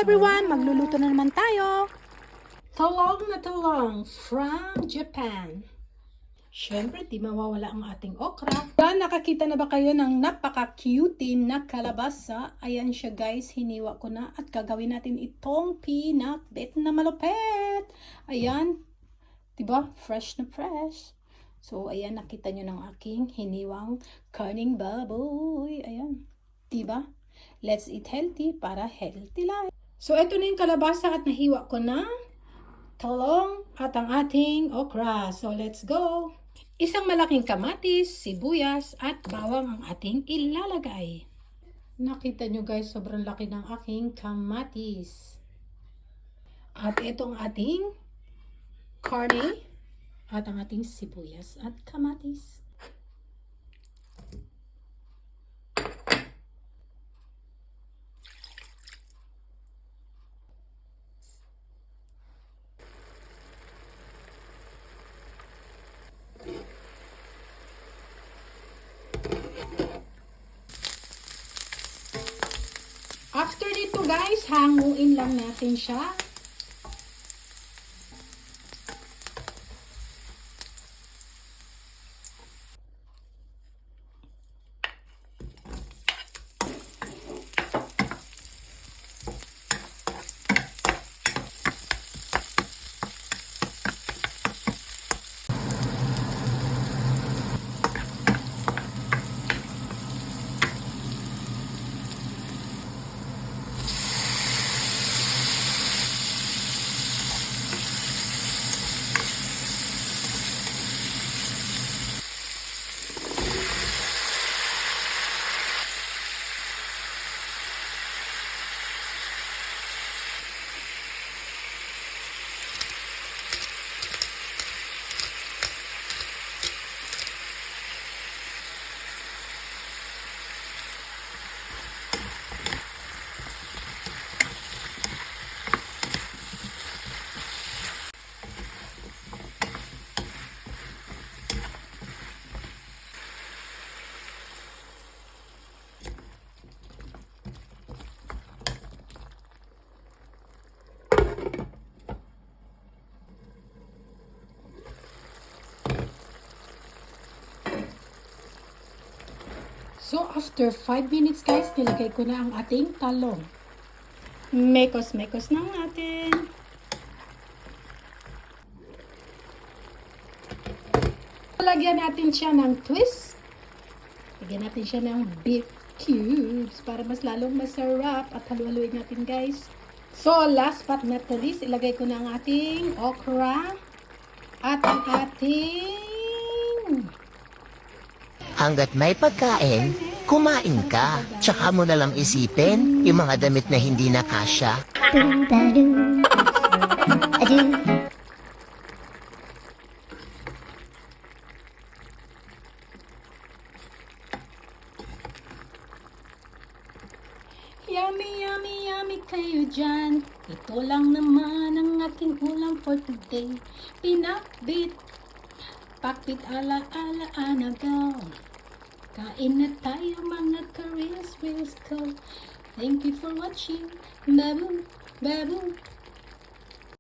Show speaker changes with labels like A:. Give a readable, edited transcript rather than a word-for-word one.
A: everyone! Magluluto na naman tayo. Talong na talong from Japan. Siyempre, di mawawala ang ating okra. Nakakita na ba kayo ng napaka-cute na kalabasa? Ayan siya guys, hiniwa ko na at gagawin natin itong pinakbit na malupet. Ayan, diba? Fresh na fresh. So, ayan, nakita nyo ng aking hiniwang karning baboy. Ayan, diba? Let's eat healthy para healthy life. So, ito na yung kalabasa at nahiwa ko na talong at ang ating okra. So, let's go! Isang malaking kamatis, sibuyas, at bawang ang ating ilalagay. Nakita nyo guys, sobrang laki ng aking kamatis. At ito ang ating karne at ang ating sibuyas at kamatis. After nito guys, hanguin lang natin siya. So, after 5 minutes guys, nilagay ko na ang ating talong. Mekos-mekos na natin. Lagyan natin siya ng twist. Lagyan natin siya ng beef cubes para mas lalong masarap at halu-haluin natin guys. So, last but not the least, ilagay ko na ang ating okra at ang ating...
B: Hanggat may pagkain, kumain ka. Tsaka mo na lang isipin yung mga damit na hindi na kasya.
A: Yummy, yummy, yummy kayo dyan. Ito lang naman ang aking ulam for today. Pinakbit, pakbit ala-ala anagaw. Kain na tayo mga Koreans, Koreans ko. Thank you for watching. Babu, babu.